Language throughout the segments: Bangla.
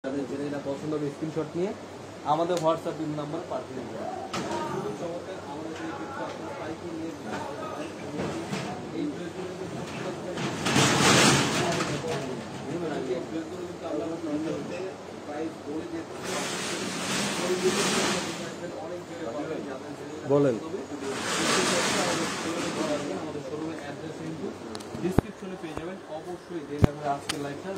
যেটা পছন্দ হবে স্ক্রিনশট নিয়ে আমাদের হোয়াটসঅ্যাপ নাম্বার পাঠিয়ে দিন। বলেন আমাদের শোরুমের অ্যাড্রেস কিন্তু ডিসক্রিপশনে পেয়ে যাবেন। অবশ্যই দেখবেন আজকের লাইভটা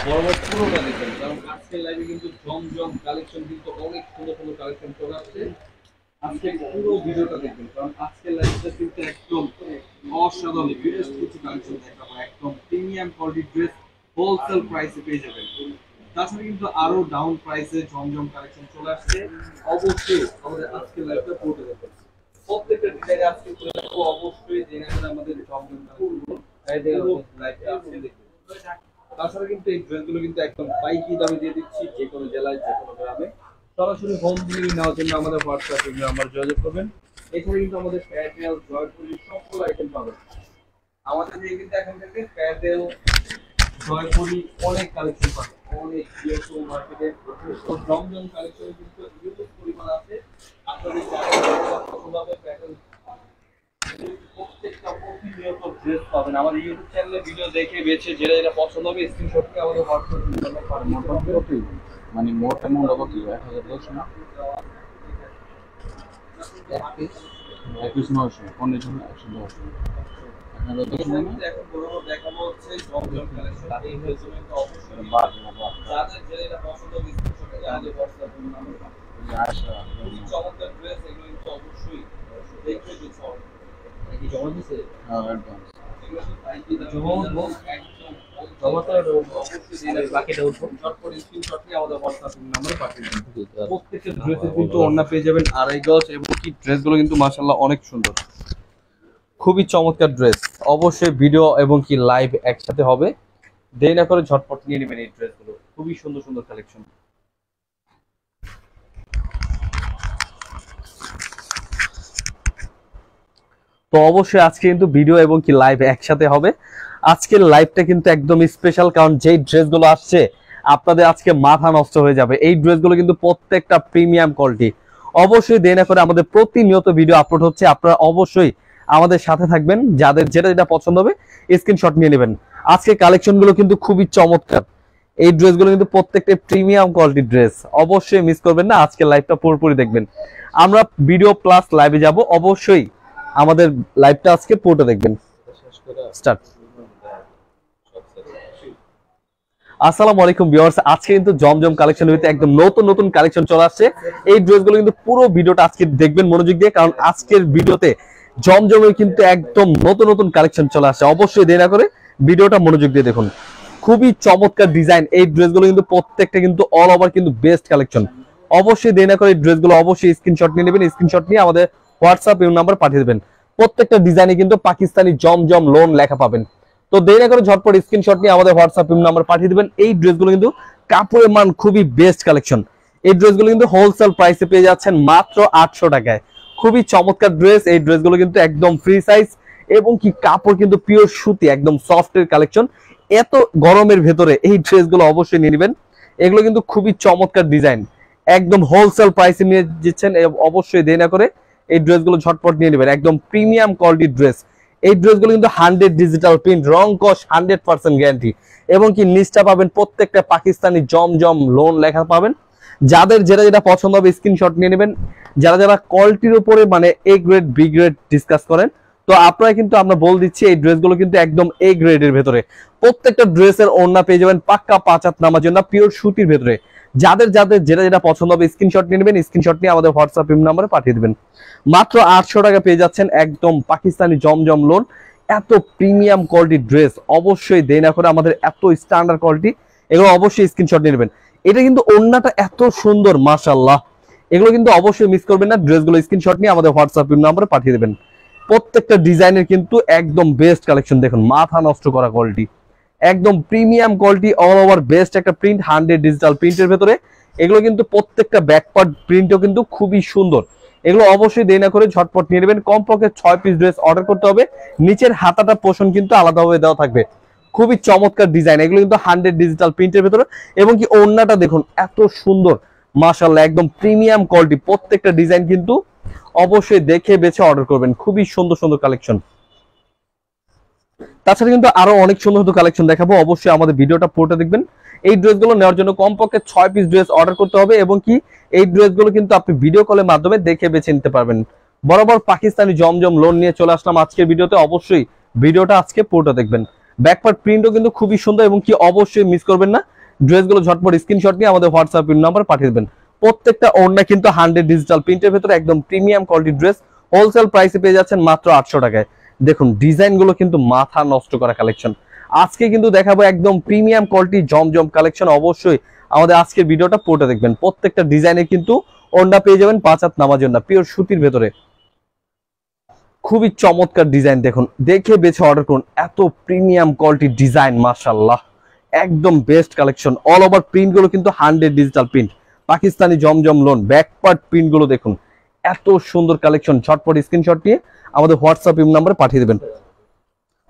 বরাবর পুরোটা দেখবেন, কারণ আজকের লাইভে কিন্তু জমজম কালেকশন কিন্তু অনেক সুন্দর সুন্দর কালেকশন চলে আসছে। আজকে পুরো ভিডিওটা দেখবেন, কারণ আজকের লাইভটা কিন্তু একদম অসাধারণ বেস্ট কিছু কালেকশন দেখাবো। একদম প্রিমিয়াম কোয়ালিটি ড্রেস হোলসেল প্রাইসে পেয়ে যাবেন। তাছাড়া কিন্তু আরো ডাউন প্রাইসে জমজম কালেকশন চলে আসছে। অবশ্যই আমাদের আজকের লাইভটা পুরোটা দেখবেন, প্রত্যেকটা ডিজাইনে আজকে করে রাখবো। অবশ্যই জেনে নেবেন আমাদের জমজম কালেকশন লাইভটা আপনি দেখবেন। তাছাড়া কিন্তু এই ড্রেসগুলো কিন্তু একদম পাইকি দামে দিয়ে দিচ্ছি, যে কোনো জেলায় যে কোনো গ্রামে। সরাসরি হোম ডেলিভারি নেওয়ার জন্য আমাদের হোয়াটসঅ্যাপে নাম্বার যোগাযোগ করবেন। এখানে কিন্তু আমাদের প্যাটেল জয়পুরি সকল আইটেম পাবেন আমাদের দিয়ে। কিন্তু এখান থেকে প্যাটেল জয়পুরি অনেক কালেকশন পাবেন, অনেক ইউটিউব মার্কেটে জমজম কালেকশন কিন্তু ইউটিউব পরিমাণ আছে। আপনাদের যারা পছন্দ হবে প্যাটেল প্রত্যেকটা প্রতিনিয়ত ড্রেস পাবেন আমাদের ইউটিউব চ্যানেলে। ভিডিও দেখে বেছে যেটা যেটা পছন্দ হবে স্ক্রিনশট করে আমাদের হোয়াটসঅ্যাপ নাম্বার পাঠান। মোটামুটি মানে মোট অ্যামাউন্ট কত? 1010 না 21,900 কোনের জন্য 110। এখন বড় দেখাবো হচ্ছে জমজম কালেকশন। এই হয়েছে তো অবশ্যই যাদের যেটা পছন্দ হবে স্ক্রিনশট করে আমাদের হোয়াটসঅ্যাপ নাম্বার পাঠান। আচ্ছা, চমৎকার ড্রেস এগুলো কিন্তু অবশ্যই দেখতে দিতে হবে। কি জমা দিছে? হ্যাঁ, অ্যাডভান্স এগুলো তো পাইকি জমা একদম জমাটা অবশ্যই বাকিটা উঠবো। চটপট স্ক্রিনশট নিয়ে আমাদের হোয়াটসঅ্যাপ নাম্বারে পাঠিয়ে দিন। প্রত্যেকটা ড্রেসের কিন্তু ওড়না পেয়ে যাবেন 2.5 গজ, এবং কি ড্রেসগুলো কিন্তু মাশাআল্লাহ অনেক সুন্দর, খুবই চমৎকার ড্রেস। অবশ্যই ভিডিও এবং কি লাইভ একসাথে হবে, দেরি না করে ঝটপট নিয়ে নেবেন এই ড্রেসগুলো। খুবই সুন্দর সুন্দর কালেকশন। তো অবশ্যই আজকে কিন্তু ভিডিও এবং কি লাইভ একসাথে হবে। আজকের লাইভটা কিন্তু একদম স্পেশাল, কারণ যেই ড্রেসগুলো আসছে আপনাদের আজকে মাথা নষ্ট হয়ে যাবে। এই ড্রেসগুলো কিন্তু প্রত্যেকটা প্রিমিয়াম কোয়ালিটি। অবশ্যই দেরি না করে আমাদের প্রতিনিয়ত ভিডিও আপলোড হচ্ছে, আপনারা অবশ্যই আমাদের সাথে থাকবেন। যাদের যেটা যেটা পছন্দ হবে স্ক্রিনশট নিয়ে নেবেন। আজকে কালেকশনগুলো কিন্তু খুবই চমৎকার। এই ড্রেসগুলো কিন্তু প্রত্যেকটা প্রিমিয়াম কোয়ালিটির ড্রেস। অবশ্যই মিস করবেন না, আজকে লাইভটা পুরোপুরি দেখবেন। আমরা ভিডিও প্লাস লাইভে যাব, অবশ্যই আমাদের লাইভটা আজকে পুরোটা দেখবেন। স্টার্ট। আসসালামু আলাইকুম ভিউয়ার্স, আজকে কিন্তু জমজম কালেকশন হইতে একদম নতুন নতুন কালেকশন চলে আসছে। এই ড্রেসগুলো কিন্তু পুরো ভিডিওটা আজকে দেখবেন মনোযোগ দিয়ে, কারণ আজকের ভিডিওতে জমজমের কিন্তু একদম নতুন নতুন কালেকশন চলে আসছে। অবশ্যই দেরি না করে ভিডিওটা মনোযোগ দিয়ে দেখুন। খুবই চমৎকার ডিজাইন। এই ড্রেসগুলো কিন্তু প্রত্যেকটা কিন্তু অল ওভার কিন্তু বেস্ট কালেকশন। অবশ্যই দেরি না করে এই ড্রেসগুলো অবশ্যই স্ক্রিনশট নিয়ে নেবেন। স্ক্রিনশট নিয়ে আমাদের হোয়াটসঅ্যাপ নাম্বার পাঠিয়ে দেবেন। প্রত্যেকটা ডিজাইনে কিন্তু পাকিস্তানি জমজম লোন লেখা পাবেন। তো দেরি না করে ঝটপট স্ক্রিনশট নিয়ে আমাদের হোয়াটসঅ্যাপ নাম্বার পাঠিয়ে দিবেন। এই ড্রেসগুলো কিন্তু কাপড়ের মান খুবই বেস্ট কালেকশন। এই ড্রেসগুলো কিন্তু হোলসেল প্রাইসে পেয়ে যাচ্ছেন মাত্র 800 টাকায়। খুবই চমৎকার ড্রেস। এই ড্রেসগুলো কিন্তু একদম ফ্রি সাইজ, এবং কি কাপড় কিন্তু পিওর সুতি, একদম সফটের কালেকশন। এত গরমের ভেতরে এই ড্রেসগুলো অবশ্যই নিয়ে নেবেন। এগুলো কিন্তু খুবই চমৎকার ডিজাইন, একদম হোলসেল প্রাইসে নিয়ে দিচ্ছেন। অবশ্যই দেরি না করে এই ড্রেসগুলো ঝটপট নিয়ে নেবেন। একদম প্রিমিয়াম কোয়ালিটির ড্রেস। এই ড্রেসগুলো কিন্তু 100 ডিজিটাল প্রিন্ট, রং কস 100% গ্যারান্টি, এবং কি নিচটা পাবেন প্রত্যেকটা পাকিস্তানি জমজম লোন লেখা পাবেন। যাদের যেটা যেটা পছন্দ হবে স্ক্রিনশট নিয়ে নেবেন। যারা যারা কোয়ালিটির উপরে মানে A grade B grade discuss করেন, তো আপনারা কিন্তু আমরা বল দিচ্ছি এই ড্রেসগুলো কিন্তু একদম এ গ্রেডের ভেতরে। প্রত্যেকটা ড্রেসের ওড়না পেয়ে যাবেন পাক্কা 5 হাত নামার জন্য পিওর সুতির ভেতরে। যাদের যাদের যেটা যেটা পছন্দ হবে স্ক্রিনশট নিয়ে নেবেন। স্ক্রিনশট নিয়ে আমাদের হোয়াটসঅ্যাপ নাম্বারে পাঠিয়ে দিবেন। মাত্র 800 টাকা পেয়ে যাচ্ছেন একদম পাকিস্তানি জমজম লোন। এত প্রিমিয়াম কোয়ালিটির ড্রেস। অবশ্যই দেরি না করে আমাদের এত স্ট্যান্ডার্ড কোয়ালিটি, এগুলো অবশ্যই স্ক্রিনশট নিয়ে নেবেন। এটা কিন্তু ওড়নাটা এত সুন্দর মাশাআল্লাহ, এগুলো কিন্তু অবশ্যই মিস করবেন না। ড্রেসগুলো স্ক্রিনশট নিয়ে আমাদের হোয়াটসঅ্যাপ নাম্বারে পাঠিয়ে দেবেন। প্রত্যেকটা ডিজাইনের কিন্তু একদম বেস্ট কালেকশন। দেখুন মাথা নষ্ট করা কোয়ালিটি, একদম premium quality, all over best একটা প্রিন্ট, 100 ডিজিটাল প্রিন্টের ভেতরে। এগুলো কিন্তু প্রত্যেকটা ব্যাকপার্ট প্রিন্টও কিন্তু খুবই সুন্দর। এগুলো অবশ্যই দেরি না করে ঝটপট নিয়ে নেবেন। কমপক্ষে 6 পিস ড্রেস অর্ডার করতে হবে। নিচের হাতাটা পোর্শন কিন্তু আলাদাভাবে দেওয়া থাকবে। খুবই চমৎকার ডিজাইন, এগুলো কিন্তু 100 ডিজিটাল প্রিন্টের ভেতরে। এবং কি ওড়নাটা দেখুন এত সুন্দর, মাশাআল্লাহ একদম প্রিমিয়াম কোয়ালিটি। প্রত্যেকটা ডিজাইন কিন্তু অবশ্যই দেখে বেছে অর্ডার করবেন, খুবই সুন্দর সুন্দর কালেকশন। তাছাড়া কিন্তু আরো অনেক সুন্দর সুন্দর কালেকশন দেখাবো, অবশ্যই আমাদের ভিডিওটা পুরোটা দেখবেন। এই ড্রেসগুলো নেওয়ার জন্য কমপক্ষে 6 পিস ড্রেস অর্ডার করতে হবে, এবং কি এই ড্রেসগুলো কিন্তু আপনি ভিডিও কলের মাধ্যমে দেখে বেছে নিতে পারবেন। বরাবর পাকিস্তানি জমজম লোন নিয়ে চলে আসলাম আজকের ভিডিওতে, অবশ্যই ভিডিওটা আজকে পুরোটা দেখবেন। ব্যাকপার্ট প্রিন্টও কিন্তু খুবই সুন্দর, এবং কি অবশ্যই মিস করবেন না। ড্রেসগুলো ঝটপট স্ক্রিনশট নিয়ে আমাদের হোয়াটসঅ্যাপ নাম্বার পাঠিয়ে দেবেন। প্রত্যেকটা ওড়না কিন্তু 100 ডিজিটাল প্রিন্টের ভেতরে একদম প্রিমিয়াম কোয়ালিটির ড্রেস, হোলসেল প্রাইসে পেয়ে যাচ্ছেন মাত্র 800 টাকায়। দেখুন ডিজাইন গুলো কিন্তু মাথা নষ্ট করা কালেকশন। আজকে কিন্তু দেখাবো একদম প্রিমিয়াম কোয়ালিটি জমজম কালেকশন, অবশ্যই আমাদের আজকের ভিডিওটা পুরোটা দেখবেন। প্রত্যেকটা ডিজাইনে কিন্তু ওড়না পেয়ে যাবেন 5 হাত নামার জন্য, পিওর সুতির ভেতরে খুবই চমৎকার ডিজাইন। দেখুন দেখে বেছে অর্ডার করুন, এত প্রিমিয়াম কোয়ালিটির ডিজাইন, মাশাআল্লাহ একদম best collection. All over print গুলো কিন্তু 100 ডিজিটাল প্রিন্ট, পাকিস্তানি জমজম লোন। ব্যাকপার্ট প্রিন্ট গুলো দেখুন, এত সুন্দর কালেকশন। ঝটপট স্ক্রিনশট নিয়ে আমাদের হোয়াটসঅ্যাপ নাম্বারে পাঠিয়ে দেবেন।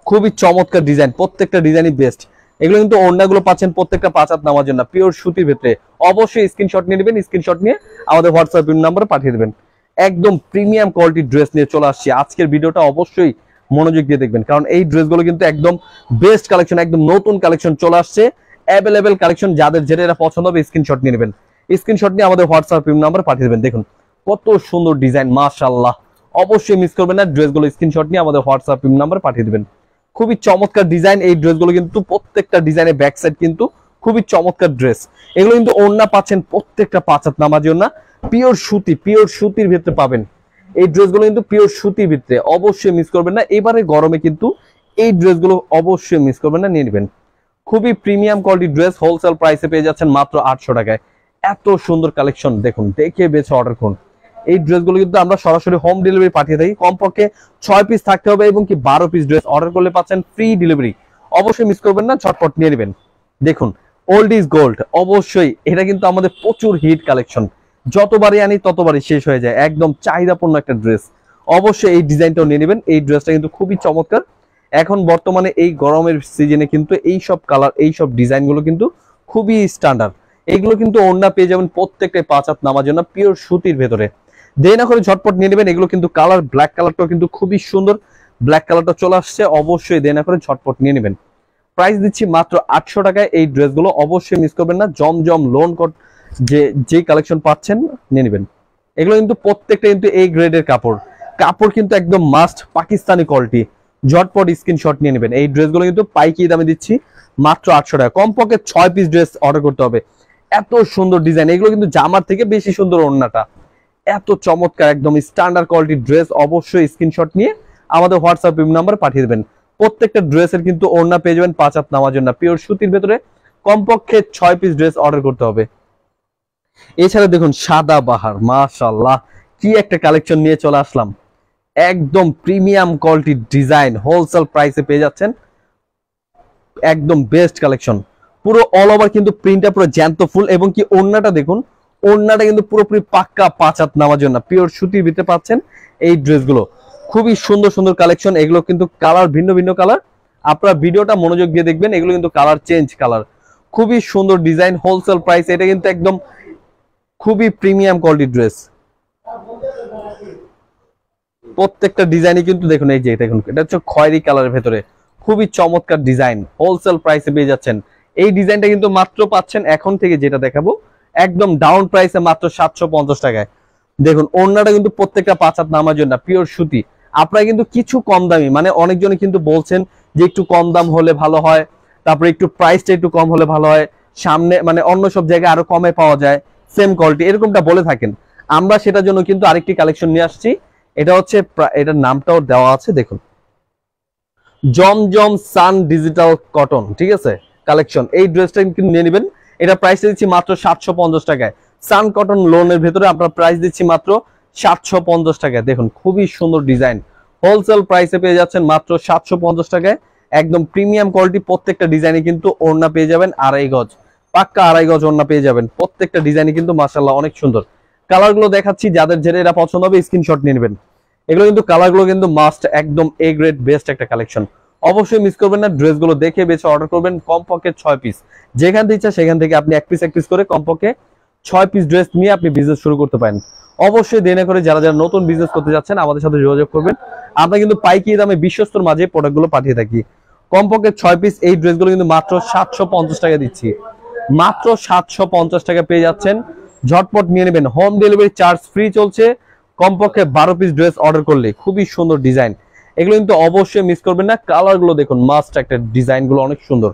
খুবই চমৎকার ডিজাইন, প্রত্যেকটা ডিজাইনই বেস্ট। এগুলো কিন্তু ওড়নাগুলো পাচ্ছেন প্রত্যেকটা 5 হাত নামার জন্য, পিওর সুতির ভেতরে। অবশ্যই স্ক্রিনশট নিয়ে নেবেন, স্ক্রিনশট নিয়ে আমাদের হোয়াটসঅ্যাপ নাম্বারে পাঠিয়ে দেবেন। একদম প্রিমিয়াম কোয়ালিটির ড্রেস নিয়ে চলে আসছি আজকের ভিডিওটা, অবশ্যই মনোযোগ দিয়ে দেখবেন, কারণ এই ড্রেসগুলো কিন্তু একদম বেস্ট কালেকশন, একদম নতুন কালেকশন চলে আসছে, অ্যাভেলেবেল কালেকশন। যাদের যেটা পছন্দ হবে স্ক্রিনশট নিয়ে নেবেন, স্ক্রিনশট নিয়ে আমাদের হোয়াটসঅ্যাপ নাম্বারে পাঠিয়ে দেবেন। দেখুন কত সুন্দর ডিজাইন, মাশাআল্লাহ অবশ্যই মিস করবেন না। ড্রেসগুলো স্ক্রিনশট নিয়ে আমাদের হোয়াটসঅ্যাপ নাম্বারে পাঠিয়ে দেবেন। খুবই চমৎকার ডিজাইন এই ড্রেসগুলো, কিন্তু প্রত্যেকটা ডিজাইনের ব্যাক সাইড কিন্তু খুবই চমৎকার ড্রেস। এগুলো কিন্তু ওড়না পাচ্ছেন প্রত্যেকটা 5 হাত নামার জন্য, পিওর সুতি, পিওর সুতির ভিতরে পাবেন এই ড্রেসগুলো, কিন্তু পিওর সুতির ভিতরে। অবশ্যই মিস করবেন না, এবারে গরমে কিন্তু এই ড্রেসগুলো অবশ্যই মিস করবেন না, নিয়ে নেবেন। খুবই প্রিমিয়াম কোয়ালিটির ড্রেস, হোলসেল প্রাইসে পেয়ে যাচ্ছেন মাত্র 800 টাকায়। এত সুন্দর কালেকশন, দেখুন দেখে বেছে অর্ডার করুন। এই ড্রেসগুলো কিন্তু আমরা সরাসরি হোম ডেলিভারি পাঠিয়ে থাকি, কমপক্ষে 6 পিস থাকতে হবে, এবং কি 12 পিস ড্রেস অর্ডার করলে পাচ্ছেন ফ্রি ডেলিভারি। অবশ্যই মিস করবেন না, ঝটপট নিয়ে নেবেন। দেখুন ওল্ড ইজ গোল্ড, অবশ্যই এটা কিন্তু আমাদের প্রচুর হিট কালেকশন, যতবারই আনি ততবারই শেষ হয়ে যায়, একদম চাহিদাপূর্ণ একটা ড্রেস। অবশ্যই এই ডিজাইনটাও নিয়ে নেবেন, এই ড্রেসটা কিন্তু খুবই চমৎকার। এখন বর্তমানে এই গরমের সিজনে কিন্তু এই সব কালার, এই সব ডিজাইনগুলো কিন্তু খুবই স্ট্যান্ডার্ড। এগুলো কিন্তু ওড়না পেয়ে যাবেন প্রত্যেকটা 5 হাত নামার জন্য, পিওর সুতির ভেতরে। দেরি না করে ঝটপট নিয়ে নেবেন। এগুলো কিন্তু কালার, ব্ল্যাক কালারটাও কিন্তু খুবই সুন্দর, ব্ল্যাক কালারটা চলে আসছে, অবশ্যই দেরি না করে ঝটপট নিয়ে নেবেন। প্রাইস দিচ্ছি মাত্র 800 টাকায় এই ড্রেসগুলো, অবশ্যই মিস করবেন না। জমজম লোন কোড যে কালেকশন পাচ্ছেন নিয়ে নেবেন। এগুলো কিন্তু প্রত্যেকটা কিন্তু এই গ্রেডের কাপড়, কাপড় কিন্তু একদম মাস্ট পাকিস্তানি কোয়ালিটি। ঝটপট স্ক্রিনশট নিয়ে নেবেন। এই ড্রেসগুলো কিন্তু পাইকারি দামে দিচ্ছি মাত্র 800 টাকা, কমপক্ষে 6 পিস ড্রেস অর্ডার করতে হবে। এত সুন্দর ডিজাইন, এগুলো কিন্তু জামার থেকে বেশি সুন্দর ওড়নাটা, এত চমৎকার একদম স্ট্যান্ডার্ড কোয়ালিটির ড্রেস। অবশ্যই স্ক্রিনশট নিয়ে আমাদের হোয়াটসঅ্যাপ নাম্বার পাঠিয়ে দেবেন। প্রত্যেকটা ড্রেসের কিন্তু ওড়না পেয়ে যাবেন 5 হাত নামার জন্য, পিওর সুতির ভেতরে। কমপক্ষে 6 পিস ড্রেস অর্ডার করতে হবে। এছাড়া দেখুন সাদা বাহার, মাশাআল্লাহ কি একটা কালেকশন নিয়ে চলে আসলাম, একদম প্রিমিয়াম কোয়ালিটির ডিজাইন, হোলসেল প্রাইসে পেয়ে যাচ্ছেন, একদম বেস্ট কালেকশন। পুরো অল ওভার কিন্তু প্রিন্টটা পুরো জ্যান্ত ফুল, এবং কি ওড়নাটা দেখুন, ওড়নাটা কিন্তু পুরোপুরি পাক্কা 5 হাত নামার জন্য, পিওর সুতির ভিতরে পাচ্ছেন এই ড্রেসগুলো। খুবই সুন্দর সুন্দর কালেকশন, এগুলো কিন্তু কালার ভিন্ন ভিন্ন কালার, আপনারা ভিডিওটা মনোযোগ দিয়ে দেখবেন। এগুলো কিন্তু কালার চেঞ্জ কালার, খুবই সুন্দর ডিজাইন, হোলসেল প্রাইস। এটা কিন্তু একদম খুবই প্রিমিয়াম কোয়ালিটির ড্রেস। প্রত্যেকটা ডিজাইনই কিন্তু দেখুন, এই যে দেখুন এটা হচ্ছে খয়েরি কালারের ভেতরে, খুবই চমৎকার ডিজাইন, হোলসেল প্রাইসে পেয়ে যাচ্ছেন। এই ডিজাইনটা কিন্তু মাত্র পাচ্ছেন এখন থেকে যেটা দেখাবো একদম ডাউন প্রাইসে মাত্র 750 টাকায়। দেখুন ওড়নাটা কিন্তু প্রত্যেকটা 5 হাত নামার জন্য, পিওর সুতি। আপনারা কিন্তু কিছু কম দামি, মানে অনেকজনে কিন্তু বলছেন যে একটু কম দাম হলে ভালো হয়, তারপরে একটু প্রাইসটা একটু কম হলে ভালো হয়, সামনে মানে অন্য সব জায়গায় আরো কমে পাওয়া যায় সেম কোয়ালিটি, এরকমটা বলে থাকেন। আমরা সেটার জন্য কিন্তু আরেকটি কালেকশন নিয়ে আসছি, এটা হচ্ছে এটার নামটাও দেওয়া আছে, দেখুন জমজম সান ডিজিটাল কটন, ঠিক আছে কালেকশন। এই ড্রেসটা কিন্তু নিয়ে নেবেন, এটা প্রাইস দিচ্ছি মাত্র 750 টাকায়। সান কটন লোনের ভেতরে আপনার প্রাইস দিচ্ছি মাত্র 750 টাকায়। দেখুন খুবই সুন্দর ডিজাইন, হোলসেল প্রাইসে পেয়ে যাচ্ছেন মাত্র 750 টাকায়, একদম প্রিমিয়াম কোয়ালিটি। প্রত্যেকটা ডিজাইনে কিন্তু ওড়না পেয়ে যাবেন 2.5 গজ, পাক্কা 2.5 গজ ওড়না পেয়ে যাবেন। প্রত্যেকটা ডিজাইনে কিন্তু মাশাআল্লাহ অনেক সুন্দর। কালারগুলো দেখাচ্ছি, যাদের যেটা পছন্দ হবে স্ক্রিনশট নিয়ে নেবেন। এগুলো কিন্তু কালারগুলো কিন্তু মাস্ট, একদম এ গ্রেড বেস্ট একটা কালেকশন, অবশ্যই মিস করবেন না, ড্রেসগুলো দেখে বেছে অর্ডার করবেন। কমপক্ষে 6 পিস, যেখান থেকে ইচ্ছা সেখান থেকে আপনি এক পিস করে কমপক্ষে 6 পিস ড্রেস নিয়ে আপনি বিজনেস শুরু করতে পারেন। অবশ্যই দেরি করে যারা যারা নতুন বিজনেস করতে যাচ্ছেন আমাদের সাথে যোগাযোগ করবেন। আমরা কিন্তু পাইকারি দামে বিশ্বস্তর মাঝে প্রোডাক্টগুলো পাঠিয়ে থাকি। কমপক্ষে 6 পিস এই ড্রেসগুলো কিন্তু মাত্র 750 টাকা দিচ্ছি, মাত্র 750 টাকা পেয়ে যাচ্ছেন। ঝটপট নিয়ে নেবেন, হোম ডেলিভারি চার্জ ফ্রি চলছে। কমপক্ষে 12 পিস ড্রেস অর্ডার করলে, খুবই সুন্দর ডিজাইন, এগুলো কিন্তু অবশ্যই মিস করবেন না। কালার গুলো দেখুন, মাস্ট একটা, ডিজাইন গুলো অনেক সুন্দর,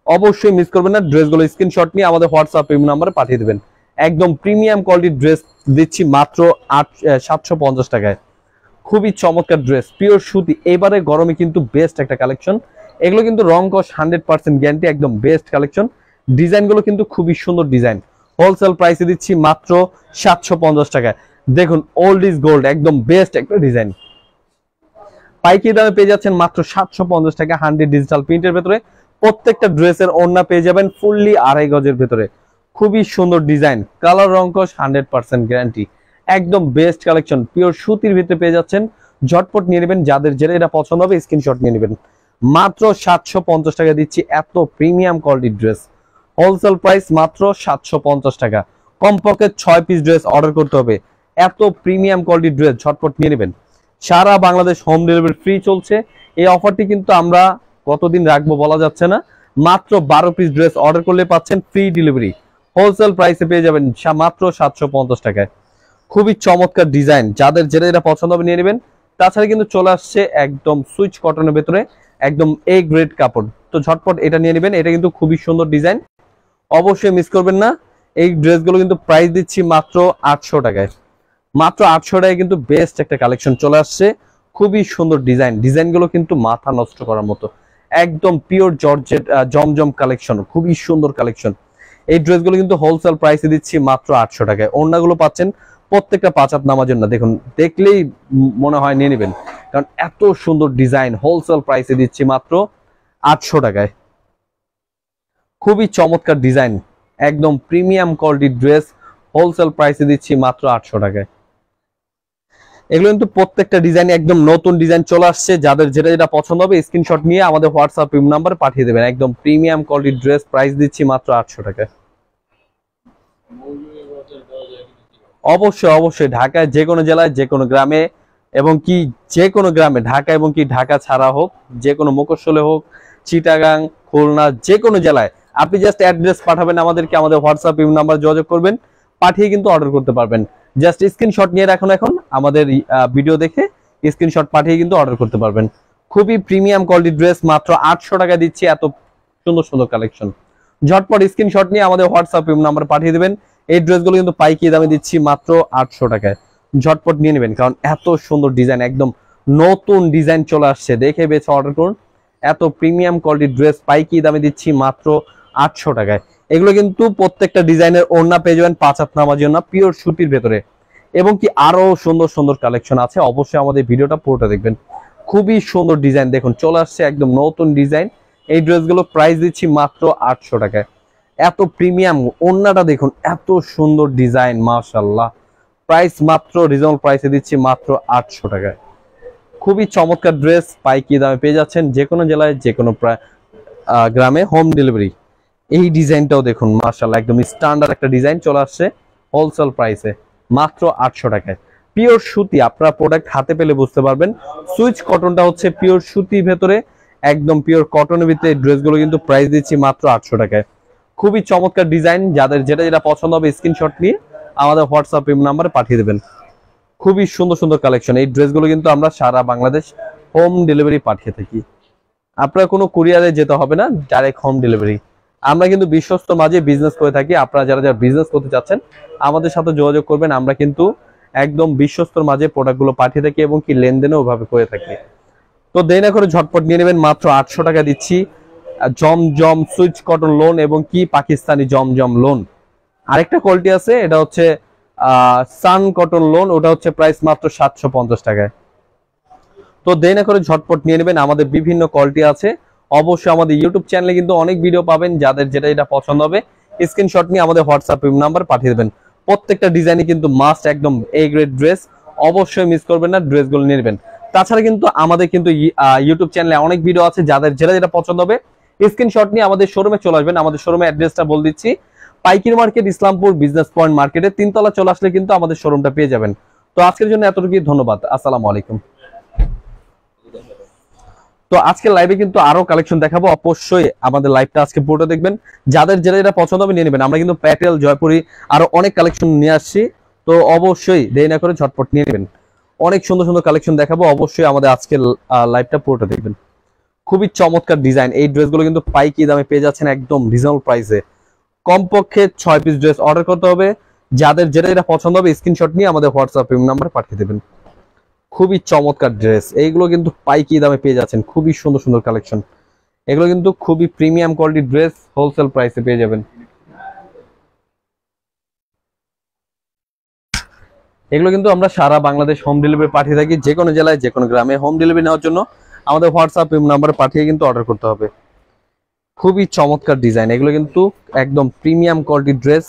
অবশ্যই মিস করবেন না। ড্রেসগুলো স্ক্রিনশট নিয়ে আমাদের হোয়াটসঅ্যাপ নাম্বারে পাঠিয়ে দেবেন। একদম প্রিমিয়াম কোয়ালিটির ড্রেস দিচ্ছি মাত্র 750 টাকায়। খুবই চমৎকার ড্রেস, পিওর সুতি, এবারে গরমে কিন্তু বেস্ট একটা কালেকশন। এগুলো কিন্তু রং কস 100% গ্যারান্টি, একদম বেস্ট কালেকশন। ডিজাইনগুলো কিন্তু খুবই সুন্দর ডিজাইন। হোলসেল প্রাইসে দিচ্ছি মাত্র 750 টাকায়। দেখুন, ওল্ড ইজ গোল্ড, একদম বেস্ট একটা ডিজাইন। পাইকারি দামে পেয়ে যাচ্ছেন মাত্র 750 টাকা, 100 ডিজিটাল প্রিন্টের ভেতরে। প্রত্যেকটা ড্রেসের ওড়না পেয়ে যাবেন ফুললি 2.5 গজের ভেতরে। খুবই সুন্দর ডিজাইন, কালার রং কস 100% গ্যারান্টি, একদম বেস্ট কালেকশন। পিওর সুতির ভিতরে পেয়ে যাচ্ছেন, ঝটপট নিয়ে নেবেন। যাদের যেটা এটা পছন্দ হবে স্ক্রিনশট নিয়ে নেবেন। মাত্র 750 টাকা দিচ্ছি এত প্রিমিয়াম কোয়ালিটির ড্রেস। হোলসেল প্রাইস মাত্র 750 টাকা। কমপক্ষে 6 পিস ড্রেস অর্ডার করতে হবে। এত প্রিমিয়াম কোয়ালিটির ড্রেস ঝটপট নিয়ে নেবেন। সারা বাংলাদেশ হোম ডেলিভারি ফ্রি চলছে। এই অফারটি কিন্তু আমরা কতদিন রাখবো বলা যাচ্ছে না। মাত্র 12 পিস ড্রেস অর্ডার করলে পাচ্ছেন ফ্রি ডেলিভারি। হোলসেল প্রাইসে পেয়ে যাবেন মাত্র 750 টাকায়। খুবই চমৎকার ডিজাইন, যাদের যেটা এটা পছন্দ হবে নিয়ে নেবেন। তাছাড়া কিন্তু চলে আসছে একদম সুইচ কটনের ভেতরে, একদম এ গ্রেড কাপড়। তো ঝটপট এটা নিয়ে নেবেন, এটা কিন্তু খুবই সুন্দর ডিজাইন, অবশ্যই মিস করবেন না। এই ড্রেসগুলো কিন্তু প্রাইস দিচ্ছি মাত্র 800 টাকায়। মাত্র 800 টাকায় কিন্তু বেস্ট একটা কালেকশন চলে আসছে। খুবই সুন্দর ডিজাইন, ডিজাইনগুলো কিন্তু মাথা নষ্ট করার মতো, একদম পিওর জর্জেট জমজম কালেকশন, খুবই সুন্দর কালেকশন। এই ড্রেসগুলো কিন্তু হোলসেল প্রাইসে দিচ্ছি মাত্র 800 টাকায়। ওড়নাগুলো পাচ্ছেন প্রত্যেকটা 5 হাত নামার জন্য, দেখুন দেখলেই মনে হয় নিয়ে নেবেন, কারণ এত সুন্দর ডিজাইন। হোলসেল প্রাইসে দিচ্ছি মাত্র 800 টাকায়। খুবই চমৎকার ডিজাইন, একদম প্রিমিয়াম কোয়ালিটির ড্রেস। হোলসেল প্রাইসে দিচ্ছি মাত্র 800 টাকায়। এগুলো কিন্তু প্রত্যেকটা ডিজাইন একদম নতুন ডিজাইন চলে আসছে। যাদের যেটা যেটা পছন্দ হবে স্ক্রিনশট নিয়ে আমাদের হোয়াটসঅ্যাপ নাম্বারে পাঠিয়ে দেবেন। একদম প্রিমিয়াম কোয়ালিটির ড্রেস, প্রাইস দিচ্ছি মাত্র 800 টাকায়। অবশ্যই অবশ্যই ঢাকায় যে কোনো জেলায়, যে কোনো গ্রামে, এবং কি যে কোনো গ্রামে, ঢাকা এবং কি ঢাকা ছাড়া হোক, যে কোনো মফস্বলে হোক, চিটাগাং, খুলনা, যে কোনো জেলায় আপনি জাস্ট অ্যাড্রেস পাঠাবেন আমাদেরকে, আমাদের হোয়াটসঅ্যাপ নাম্বার যোগাযোগ করবেন, পাঠিয়ে কিন্তু অর্ডার করতে পারবেন। জাস্ট স্ক্রিনশট নিয়ে রাখুন, এখন আমাদের ভিডিও দেখে স্ক্রিনশট পাঠিয়ে কিন্তু অর্ডার করতে পারবেন। খুবই প্রিমিয়াম কোয়ালিটির ড্রেস, মাত্র 800 টাকা দিচ্ছি। এত সুন্দর সুন্দর কালেকশন, ঝটপট স্ক্রিনশট নিয়ে আমাদের হোয়াটসঅ্যাপ নাম্বার পাঠিয়ে দেবেন। এই ড্রেসগুলো কিন্তু পাইকারি দামে দিচ্ছি মাত্র 800 টাকায়। ঝটপট নিয়ে নেবেন, কারণ এত সুন্দর ডিজাইন, একদম নতুন ডিজাইন চলে আসছে, দেখে বেছে অর্ডার করুন। এত প্রিমিয়াম কোয়ালিটির ড্রেস পাইকারি দামে দিচ্ছি মাত্র 800 টাকায়। এগুলো কিন্তু প্রত্যেকটা ডিজাইনের ওড়না পেয়ে যাবেন 5 হাত নামার জন্য, পিওর সুতির ভেতরে, এবং কি আরো সুন্দর সুন্দর কালেকশন আছে। অবশ্যই আমাদের ভিডিওটা পুরোটা দেখবেন। খুবই সুন্দর ডিজাইন দেখুন চলে আসছে, একদম নতুন ডিজাইন। এই ড্রেসগুলো প্রাইস দিচ্ছি মাত্র 800 টাকায়। এত প্রিমিয়াম, ওড়নাটা দেখুন এত সুন্দর ডিজাইন, মাশাআল্লাহ। প্রাইস মাত্র রিজনেবল প্রাইসে দিচ্ছি মাত্র 800 টাকায়। খুবই চমৎকার ড্রেস, পাইকারি দামে পেয়ে যাচ্ছেন যে কোনো জেলায়, যে কোনো গ্রামে, হোম ডেলিভারি। এই ডিজাইনটাও দেখুন মাশাআল্লাহ, একদম স্ট্যান্ডার্ড একটা ডিজাইন চলে আসছে হোলসেল প্রাইসে মাত্র 800 টাকায়। পিওর সুতি, আপনারা প্রোডাক্ট হাতে পেলে বুঝতে পারবেন। সুইচ কটনটা হচ্ছে পিওর সুতির ভেতরে, একদম পিওর কটনের ভিতরে ড্রেসগুলো কিন্তু প্রাইস দিচ্ছি মাত্র 800 টাকায়। খুবই চমৎকার ডিজাইন, যাদের যেটা যেটা পছন্দ হবে স্ক্রিনশট নিয়ে আমাদের হোয়াটসঅ্যাপ নাম্বারে পাঠিয়ে দেবেন। খুবই সুন্দর সুন্দর কালেকশন। এই ড্রেসগুলো কিন্তু আমরা সারা বাংলাদেশ হোম ডেলিভারি পাঠিয়ে থাকি। আপনারা কোনো কুরিয়ারে যেতে হবে না, ডাইরেক্ট হোম ডেলিভারি। আমরা কিন্তু বিশ্বস্ত মাঝে বিজনেস করে থাকি। আপনারা যারা যারা বিজনেস করতে চাচ্ছেন আমাদের সাথে যোগাযোগ করবেন। আমরা কিন্তু একদম বিশ্বস্তর মাঝে প্রোডাক্টগুলো পাঠিয়ে থাকি এবং কি লেনদেনও ওভাবে করে থাকি। তো দেরি না করে ঝটপট নিয়ে নেবেন, মাত্র 800 টাকা দিচ্ছি। জমজম সুইচ কটন লোন এবং কি পাকিস্তানি জমজম লোন। আরেকটা কোয়ালিটি আছে, এটা হচ্ছে সান কটন লোন, ওটা হচ্ছে প্রাইস মাত্র 750 টাকায়। তো দেরি না করে ঝটপট নিয়ে নেবেন, আমাদের বিভিন্ন কোয়ালিটি আছে। অবশ্যই আমাদের ইউটিউব চ্যানেলে কিন্তু অনেক ভিডিও পাবেন, যাদের যেটা এটা পছন্দ হবে স্ক্রিনশট নিয়ে আমাদের হোয়াটসঅ্যাপ নাম্বার পাঠিয়ে দেবেন। প্রত্যেকটা ডিজাইনই কিন্তু মাস্ট, একদম এ গ্রেড ড্রেস, অবশ্যই মিস করবেন না, ড্রেসগুলো নিয়ে নেবেন। তাছাড়া কিন্তু আমাদের কিন্তু ইউটিউব চ্যানেলে অনেক ভিডিও আছে, যাদের যেটা যেটা পছন্দ হবে স্ক্রিনশট নিয়ে আমাদের শোরুমে চলে আসবেন। আমাদের শোরুমের অ্যাড্রেসটা বলে দিচ্ছি, পাইকারি মার্কেট, ইসলামপুর বিজনেস পয়েন্ট মার্কেটে 3 তলা চলে আসলে কিন্তু আমাদের শোরুমটা পেয়ে যাবেন। তো আজকের জন্য এতটুকুই, ধন্যবাদ, আসসালামু আলাইকুম। তো আজকে লাইভে কিন্তু আরো কালেকশন দেখাবো, অবশ্যই আমাদের লাইভটা আজকে পুরোটা দেখবেন। যাদের যেটা যেটা পছন্দ হবে নিয়ে নেবেন। আমরা কিন্তু প্যাটেল, জয়পুরি আরো অনেক কালেকশন নিয়ে আসছি, তো অবশ্যই দেরি না করে ঝটপট নিয়ে নেবেন। অনেক সুন্দর সুন্দর কালেকশন দেখাবো, অবশ্যই আমাদের আজকের লাইভটা পুরোটা দেখবেন। খুবই চমৎকার ডিজাইন, এই ড্রেসগুলো কিন্তু পাইকারি দামে পেয়ে যাচ্ছেন একদম রিজনেবল প্রাইসে। কমপক্ষে 6 পিস ড্রেস অর্ডার করতে হবে। যাদের যেটা যেটা পছন্দ হবে স্ক্রিনশট নিয়ে আমাদের হোয়াটসঅ্যাপ নাম্বার পাঠিয়ে দেবেন। খুবই চমৎকার ড্রেস, এইগুলো কিন্তু পাইকারি দামে পেয়ে যাচ্ছেন। খুবই সুন্দর সুন্দর কালেকশন, এগুলো কিন্তু খুবই প্রিমিয়াম কোয়ালিটির ড্রেস, হোলসেল প্রাইসে পেয়ে যাবেন। এগুলো কিন্তু আমরা সারা বাংলাদেশ হোম ডেলিভারি পাঠিয়ে থাকি, যে কোনো জেলায় যে কোনো গ্রামে। হোম ডেলিভারি নেওয়ার জন্য আমাদের হোয়াটসঅ্যাপ নাম্বারে পাঠিয়ে কিন্তু অর্ডার করতে হবে। খুবই চমৎকার ডিজাইন, এগুলো কিন্তু একদম প্রিমিয়াম কোয়ালিটির ড্রেস,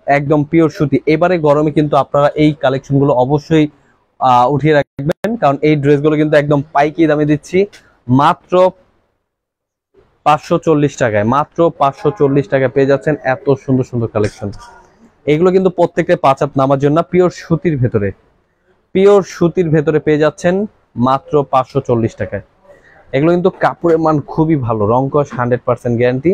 একদম পিওর সুতি। এবারে গরমে কিন্তু আপনারা এই কালেকশনগুলো অবশ্যই উঠিয়ে রাখবেন, কারণ এই ড্রেসগুলো কিন্তু একদম পাইকারি দামে দিচ্ছি মাত্র 540 টাকায়। মাত্র 540 টাকায় পেয়ে যাচ্ছেন এত সুন্দর সুন্দর কালেকশন। এগুলো কিন্তু প্রত্যেকটা 5 হাত নামার জন্য পিওর সুতির ভেতরে, পিওর সুতির ভেতরে পেয়ে যাচ্ছেন মাত্র 540 টাকায়। এগুলো কিন্তু কাপড়ের মান খুবই ভালো, রংকশ 100% গ্যারান্টি।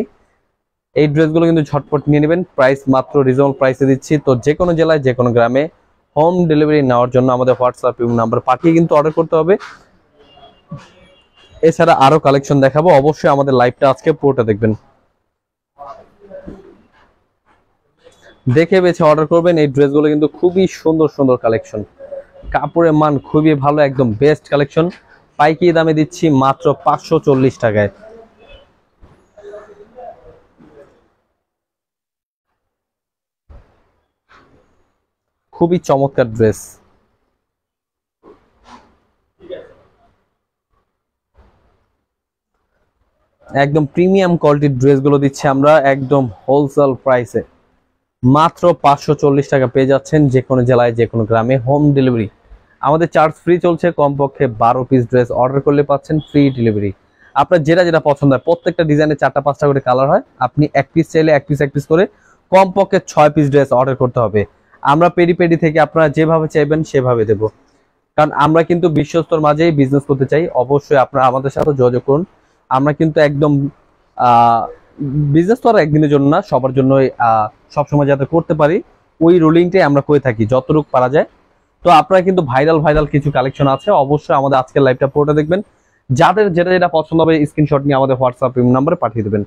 এই ড্রেসগুলো কিন্তু ঝটপট নিয়ে নেবেন, প্রাইস মাত্র রিজনেবল প্রাইসে দিচ্ছি। তো যে কোনো জেলায় যে কোনো গ্রামে হোম ডেলিভারি নেওয়ার জন্য আমাদের হোয়াটসঅ্যাপ নাম্বার পাঠিয়ে কিন্তু অর্ডার করতে হবে। এছাড়া আরো কালেকশন দেখাবো, অবশ্যই আমাদের লাইভটা আজকে পুরোটা দেখবেন, দেখে বেছে অর্ডার করবেন। এই ড্রেসগুলো কিন্তু খুবই সুন্দর সুন্দর কালেকশন, কাপড়ের মান খুবই ভালো, একদম বেস্ট কালেকশন। পাইকারি দামে দিচ্ছি মাত্র 540 টাকায়। খুবই চমৎকার ড্রেস, একদম প্রিমিয়াম কোয়ালিটির ড্রেসগুলো দিচ্ছি আমরা একদম হোলসেল প্রাইসে। মাত্র 540 টাকা পেয়ে যাচ্ছেন যে কোনো জেলায় যে কোনো গ্রামে হোম ডেলিভারি। আমাদের চার্জ ফ্রি চলছে, কমপক্ষে 12 পিস ড্রেস অর্ডার করলে পাচ্ছেন ফ্রি ডেলিভারি। আপনার যেটা যেটা পছন্দ হয়, প্রত্যেকটা ডিজাইনে 4টা 5টা করে কালার হয়, আপনি এক পিস চাইলে এক পিস করে কমপক্ষে 6 পিস ড্রেস অর্ডার করতে হবে। আমরা পেডি পেডি থেকে আপনারা যেভাবে চাইবেন সেভাবে দেব, কারণ আমরা কিন্তু বিশ্বস্তর মাঝেই বিজনেস করতে চাই। অবশ্যই আপনারা আমাদের সাথে যোগাযোগ করুন। আমরা কিন্তু একদম বিজনেস তো আর একদিনের জন্য না, সবার জন্যই সবসময় যাতে করতে পারি ওই রুলিংটাই আমরা করে থাকি যতটুকু পারা যায়। তো আপনারা কিন্তু ভাইরাল ভাইরাল কিছু কালেকশন আছে, অবশ্যই আমাদের আজকের লাইভটা পুরোটা দেখবেন। যাদের যেটা যেটা পছন্দ হবে স্ক্রিনশট নিয়ে আমাদের হোয়াটসঅ্যাপ নাম্বারে পাঠিয়ে দেবেন।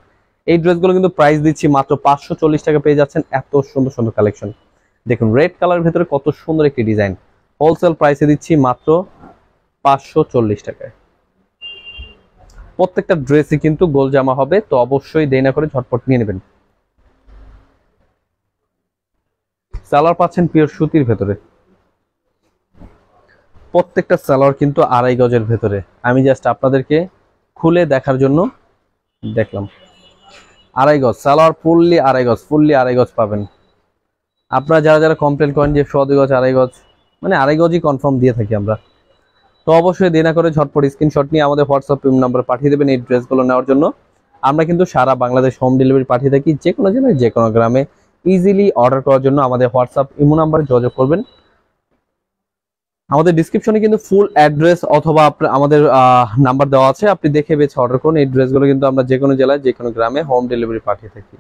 এই ড্রেসগুলো কিন্তু প্রাইস দিচ্ছি মাত্র 540 টাকা পেয়ে যাচ্ছেন এত সুন্দর সুন্দর কালেকশন। দেখুন রেড কালারের ভেতরে কত সুন্দর একটি ডিজাইন, হোলসেল প্রাইসে দিচ্ছি মাত্র 540 টাকায়। প্রত্যেকটা ড্রেসই কিন্তু গোল জামা হবে, তো অবশ্যই দেরি না করে ঝটপট নিয়ে নেবেন। সালোয়ার পাচ্ছেন পিওর সুতির ভেতরে, প্রত্যেকটা সালোয়ার কিন্তু 2.5 গজের ভেতরে। আমি জাস্ট আপনাদেরকে খুলে দেখার জন্য দেখলাম। 2.5 গজ সালোয়ার, ফুললি 2.5 গজ, ফুললি 2.5 গজ পাবেন। আপনারা যারা যারা কমপ্লেন করেন যে 1.5 গজ 2.5 গজ, মানে 2.5 গজই কনফার্ম দিয়ে থাকি আমরা। তো অবশ্যই দেরি না করে ঝটপট স্ক্রিনশট নিয়ে আমাদের হোয়াটসঅ্যাপ নাম্বার পাঠিয়ে দেবেন এই ড্রেসগুলো নেওয়ার জন্য। আমরা কিন্তু সারা বাংলাদেশ হোম ডেলিভারি পাঠিয়ে থাকি, যে কোনো জেলায় যে কোনো গ্রামে। ইজিলি অর্ডার করার জন্য আমাদের হোয়াটসঅ্যাপ ইমো নাম্বারে যোগাযোগ করবেন। আমাদের ডিসক্রিপশনে কিন্তু ফুল অ্যাড্রেস অথবা আমাদের নাম্বার দেওয়া আছে, আপনি দেখে বেছে অর্ডার করুন। এই ড্রেসগুলো কিন্তু আমরা যে কোনো জেলায় যে কোনো গ্রামে হোম ডেলিভারি পাঠিয়ে থাকি।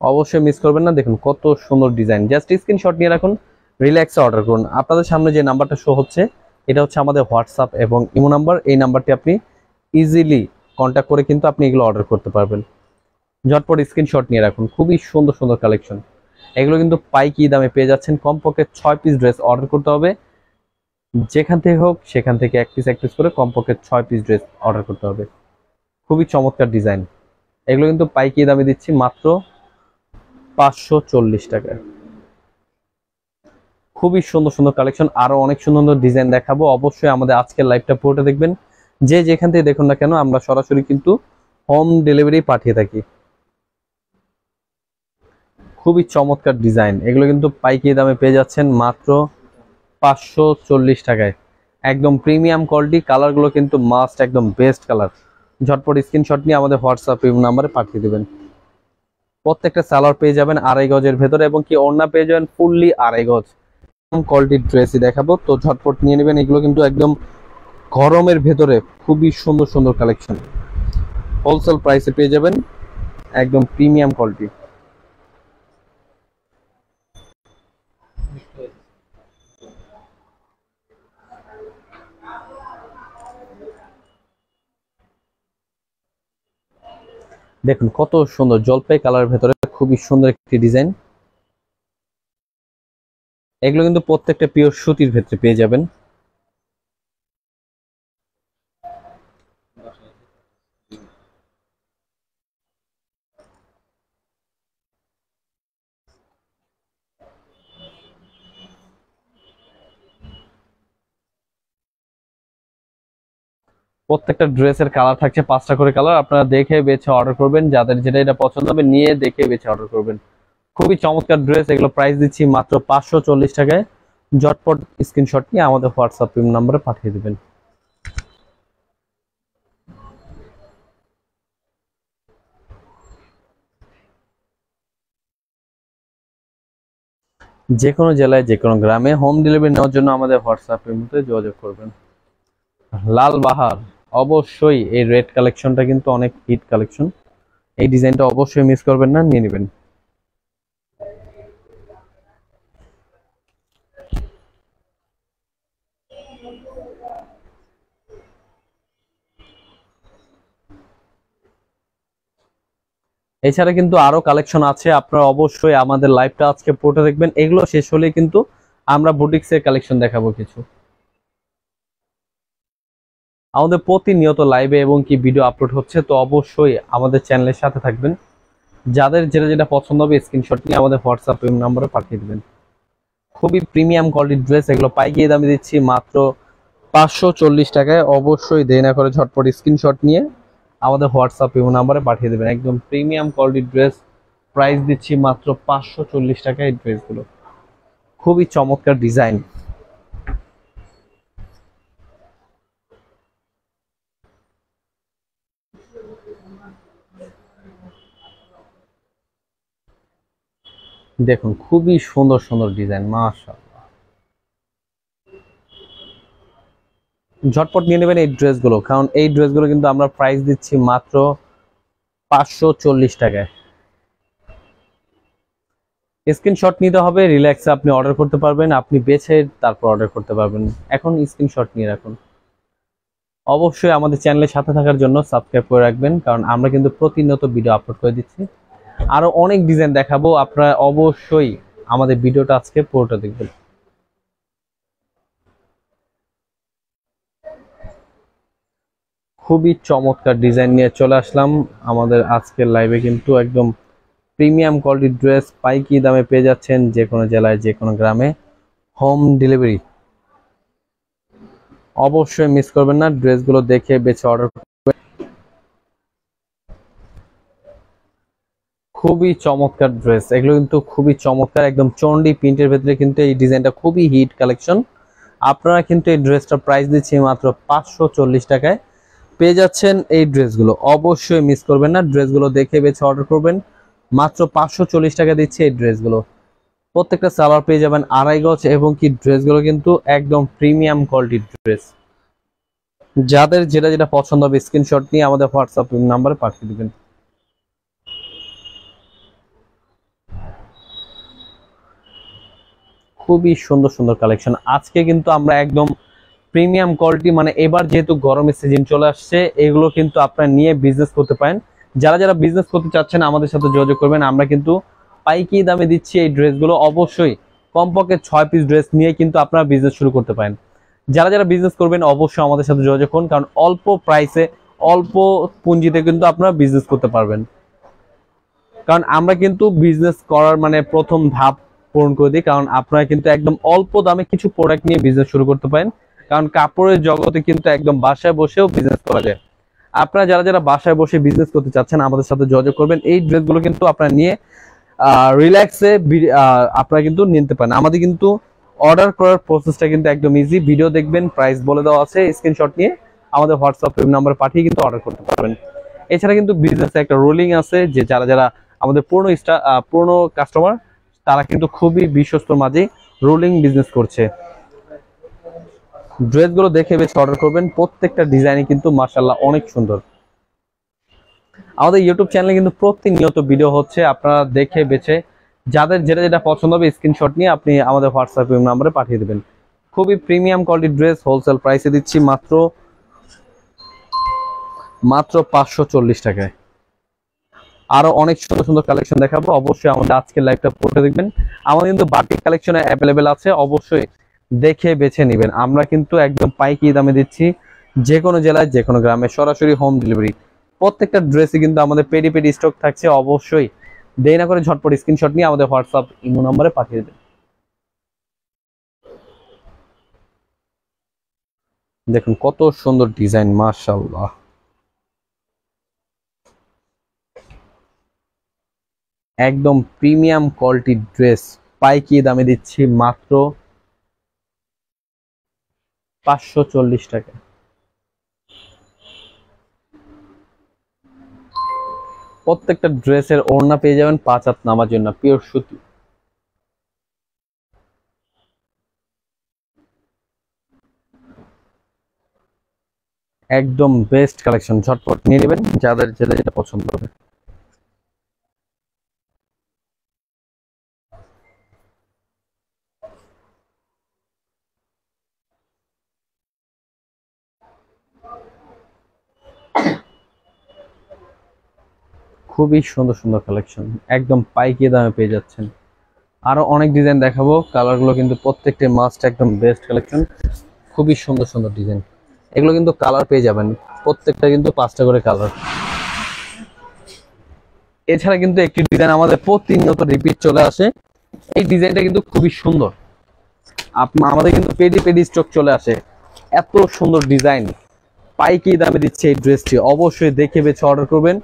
অবশ্যই মিস করবেন না, দেখুন কত সুন্দর ডিজাইন। জাস্ট স্ক্রিনশট নিয়ে রাখুন, রিল্যাক্সে অর্ডার করুন। আপনাদের সামনে যে নাম্বারটা শো হচ্ছে এটা হচ্ছে আমাদের হোয়াটসঅ্যাপ এবং ইমো নাম্বার। এই নাম্বারটি আপনি ইজিলি কন্ট্যাক্ট করে কিন্তু আপনি এগুলো অর্ডার করতে পারবেন। ঝটপট স্ক্রিনশট নিয়ে রাখুন, খুবই সুন্দর সুন্দর কালেকশন। এগুলো কিন্তু পাইকারি দামে পেয়ে যাচ্ছেন। কমপক্ষে 6 পিস ড্রেস অর্ডার করতে হবে, যেখান থেকে হোক সেখান থেকে এক পিস করে কমপক্ষে 6 পিস ড্রেস অর্ডার করতে হবে। খুবই চমৎকার ডিজাইন, এগুলো কিন্তু পাইকারি দামে দিচ্ছি মাত্র 540 টাকায়। খুবই সুন্দর সুন্দর কালেকশন, আরো অনেক সুন্দর সুন্দর ডিজাইন দেখাবো। অবশ্যই আমাদের আজকের লাইভটা পুরোটা দেখবেন, যে যেখান থেকে দেখুন না কেন আমরা সরাসরি কিন্তু হোম ডেলিভারি পাঠিয়ে থাকি। খুবই চমৎকার ডিজাইন, এগুলো কিন্তু পাইকারি দামে পেয়ে যাচ্ছেন মাত্র 540 টাকায়। একদম প্রিমিয়াম কোয়ালিটি, কালারগুলো কিন্তু মাস্ট একদম বেস্ট কালার। ঝটপট স্ক্রিনশট নিয়ে আমাদের হোয়াটসঅ্যাপ নাম্বারে পাঠিয়ে দেবেন। প্রত্যেকটা সালোয়ার পেয়ে যাবেন 2.5 গজের ভেতরে এবং কি ওড়না পেয়ে যাবেন ফুললি 2.5 গজ। কোয়ালিটির ড্রেসই দেখাবো, তো ঝটপট নিয়ে নেবেন। এগুলো কিন্তু একদম গরমের ভেতরে খুবই সুন্দর সুন্দর কালেকশন, হোলসেল প্রাইসে পেয়ে যাবেন, একদম প্রিমিয়াম কোয়ালিটি। দেখুন কত সুন্দর জলপাই কালারের ভেতরে খুবই সুন্দর একটি ডিজাইন। এগুলো কিন্তু প্রত্যেকটা পিওর সুতির ভেতরে পেয়ে যাবেন। প্রত্যেকটা ড্রেসের কালার থাকছে 5টা করে কালার, আপনারা দেখে বেছে অর্ডার করবেন। যাদের যেটা এটা পছন্দ হবে নিয়ে দেখে বেছে অর্ডার করবেন। খুবই চমৎকার ড্রেস, এগুলো প্রাইস দিচ্ছি মাত্র 540 টাকায়। ঝটপট স্ক্রিনশট নিয়ে আমাদের হোয়াটসঅ্যাপ নাম্বারে পাঠিয়ে দেবেন। যে কোনো জেলায় যে কোনো গ্রামে হোম ডেলিভারি নেওয়ার জন্য আমাদের হোয়াটসঅ্যাপের মধ্যে যোগাযোগ করবেন। লাল বাহার, অবশ্যই এই রেড কালেকশনটা কিন্তু অনেক হিট কালেকশন, এই ডিজাইনটা অবশ্যই মিস করবেন না, নিয়ে নেবেন। এছাড়া কিন্তু আরো কালেকশন আছে, আপনারা অবশ্যই আমাদের লাইভটা আজকে পুরোটা দেখবেন। এগুলো শেষ হলে কিন্তু আমরা বুটিক্সের কালেকশন দেখাবো কিছু। আমাদের প্রতিনিয়ত লাইভে এবং কি ভিডিও আপলোড হচ্ছে, তো অবশ্যই আমাদের চ্যানেলের সাথে থাকবেন। যাদের যেটা যেটা পছন্দ হবে স্ক্রিনশট নিয়ে আমাদের হোয়াটসঅ্যাপ নাম্বারে পাঠিয়ে দেবেন। খুবই প্রিমিয়াম কোয়ালিটির ড্রেস, এগুলো পাইকারি দামে দিচ্ছি মাত্র 540 টাকায়। অবশ্যই দেরি না করে ঝটপট স্ক্রিনশট নিয়ে আমাদের হোয়াটসঅ্যাপ নাম্বারে পাঠিয়ে দেবেন। একদম প্রিমিয়াম কোয়ালিটির ড্রেস, প্রাইস দিচ্ছি মাত্র 540 টাকায়। এই ড্রেসগুলো খুবই চমৎকার ডিজাইন। দেখুন খুবই সুন্দর সুন্দর ডিজাইন, মাশাআল্লাহ। ঝটপট নিয়ে নেবেন এই ড্রেসগুলো, কারণ এই ড্রেসগুলো কিন্তু আমরা প্রাইস দিচ্ছি মাত্র 540 টাকায়। স্ক্রিনশট নিতে হবে, রিল্যাক্সে আপনি অর্ডার করতে পারবেন, আপনি বেছে তারপর অর্ডার করতে পারবেন। এখন স্ক্রিনশট নিয়ে রাখুন। অবশ্যই আমাদের চ্যানেলের সাথে থাকার জন্য সাবস্ক্রাইব করে রাখবেন, কারণ আমরা কিন্তু প্রতিনিয়ত ভিডিও আপলোড করে দিচ্ছি। আরো অনেক ডিজাইন দেখাবো, আপনারা অবশ্যই আমাদের ভিডিওটা আজকে পুরোটা দেখবেন। খুবই চমৎকার ডিজাইন নিয়ে চলে আসলাম আমাদের আজকের লাইভে। কিন্তু একদম প্রিমিয়াম কোয়ালিটির ড্রেস পাইকারি দামে পেয়ে যাচ্ছেন যে কোনো জেলায় যে কোনো গ্রামে, হোম ডেলিভারি। অবশ্যই মিস করবেন না, ড্রেসগুলো দেখে বেছে অর্ডার করবেন। খুবই চমৎকার ড্রেস, এগুলো কিন্তু খুবই চমৎকার, একদম চন্ডি প্রিন্টের ভেতরে কিন্তু এই ডিজাইনটা খুবই হিট কালেকশন। আপনারা কিন্তু এই ড্রেসটার প্রাইস দিচ্ছি মাত্র 540 টাকায় পেয়ে যাচ্ছেন এই ড্রেসগুলো। অবশ্যই মিস করবেন না, ড্রেসগুলো দেখে বেছে অর্ডার করবেন। মাত্র 540 টাকা দিচ্ছে এই ড্রেসগুলো। প্রত্যেকটা সালোয়ার পেয়ে যাবেন 2.5 গজ এবং কি ড্রেসগুলো কিন্তু একদম প্রিমিয়াম কোয়ালিটির ড্রেস। যাদের যেটা যেটা পছন্দ হবে স্ক্রিনশট নিয়ে আমাদের হোয়াটসঅ্যাপ নাম্বারে পাঠিয়ে দিবেন। খুবই সুন্দর সুন্দর কালেকশন আজকে কিন্তু আমরা একদম প্রিমিয়াম কোয়ালিটি, মানে এবার যেহেতু গরমের সিজন চলে আসছে, এগুলো কিন্তু আপনারা নিয়ে বিজনেস করতে পারেন। যারা যারা বিজনেস করতে চাচ্ছেন আমাদের সাথে যোগাযোগ করবেন, আমরা কিন্তু পাইকারি দামে দিচ্ছি এই ড্রেসগুলো। অবশ্যই কমপক্ষে 6 পিস ড্রেস নিয়ে কিন্তু আপনারা বিজনেস শুরু করতে পারেন। যারা যারা বিজনেস করবেন অবশ্যই আমাদের সাথে যোগাযোগ করুন, কারণ অল্প প্রাইসে অল্প পুঁজিতে কিন্তু আপনারা বিজনেস করতে পারবেন। কারণ আমরা কিন্তু বিজনেস করার মানে প্রথম ধাপ পূরণ করে দিই, কারণ আপনারা কিন্তু একদম অল্প দামে কিছু প্রোডাক্ট নিয়ে বিজনেস শুরু করতে পারেন। কারণ কাপড়ের জগতে কিন্তু একদম বাসায় বসেও বিজনেস করা যায়। আপনারা যারা যারা বাসায় বসে বিজনেস করতে চাচ্ছেন আমাদের সাথে যোগাযোগ করবেন। এই ড্রেসগুলো কিন্তু আপনারা নিয়ে রিল্যাক্সে আপনারা কিন্তু নিতে পারেন। আমাদের কিন্তু অর্ডার করার প্রসেসটা কিন্তু একদম ইজি, ভিডিও দেখবেন, প্রাইস বলে দেওয়া আছে, স্ক্রিনশট নিয়ে আমাদের হোয়াটসঅ্যাপ নাম্বার পাঠিয়ে কিন্তু অর্ডার করতে পারবেন। এছাড়া কিন্তু বিজনেসে একটা রোলিং আছে যে যারা যারা আমাদের পুরনো কাস্টমার তারা কিন্তু খুবই বিশ্বস্তর মাঝে রোলিং বিজনেস করছে। ড্রেসগুলো দেখে বেছে অর্ডার করবেন, প্রত্যেকটা ডিজাইনই কিন্তু মাশাআল্লাহ অনেক সুন্দর। আমাদের ইউটিউব চ্যানেলে কিন্তু প্রতিনিয়ত ভিডিও হচ্ছে, আপনারা দেখে বেছে যাদের যেটা যেটা পছন্দ হবে স্ক্রিনশট নিয়ে আপনি আমাদের হোয়াটসঅ্যাপ নাম্বারে পাঠিয়ে দেবেন। খুবই প্রিমিয়াম কোয়ালিটির ড্রেস হোলসেল প্রাইসে দিচ্ছি মাত্র 540 টাকায়। আরো অনেক সুন্দর সুন্দর কালেকশন দেখাবো, অবশ্যই আমাদের আজকের লাইভটা পড়ে দেখবেন। আমাদের কিন্তু বাটিক কালেকশন অ্যাভেলেবেল আছে, অবশ্যই দেখে বেছে নেবেন। আমরা কিন্তু একদম পাইকারি দামে দিচ্ছি, যে কোনো জেলায় যে কোনো গ্রামে সরাসরি হোম ডেলিভারি। প্রত্যেকটা ড্রেসে কিন্তু আমাদের পেডি স্টক থাকছে, অবশ্যই দেরি না করে ঝটপট স্ক্রিনশট নিয়ে আমাদের হোয়াটসঅ্যাপ ইমো নম্বরে পাঠিয়ে দেবেন। দেখুন কত সুন্দর ডিজাইন, মাশাআল্লাহ। একদম প্রিমিয়াম কোয়ালিটির ড্রেস পাইকারি দামে দিচ্ছি মাত্র 540 টাকা। প্রত্যেকটা ড্রেসের ওড়না পেয়ে যাবেন 5 হাত নামার জন্য, পিওর সুতি। একদম বেস্ট কালেকশন, ঝটপট নিয়ে নেবেন যাদের যেটা যেটা পছন্দ হবে। খুবই সুন্দর সুন্দর কালেকশন, একদম পাইকারি দামে পেয়ে যাচ্ছেন। আরো অনেক ডিজাইন দেখাবো, কালারগুলো কিন্তু প্রত্যেকটা মাস্ট একদম বেস্ট কালেকশন, খুবই সুন্দর সুন্দর ডিজাইন। এগুলো কিন্তু কালার পেয়ে যাবেন, প্রত্যেকটা কিন্তু 5টা করে কালার। এছাড়া কিন্তু একটি ডিজাইন আমাদের প্রতিনিয়ত রিপিট চলে আসে, এই ডিজাইনটা কিন্তু খুবই সুন্দর। আমাদের কিন্তু পেডি স্টক চলে আসে, এত সুন্দর ডিজাইন পাইকারি দামে দিচ্ছে এই ড্রেসটি, অবশ্যই দেখে বেছে অর্ডার করবেন।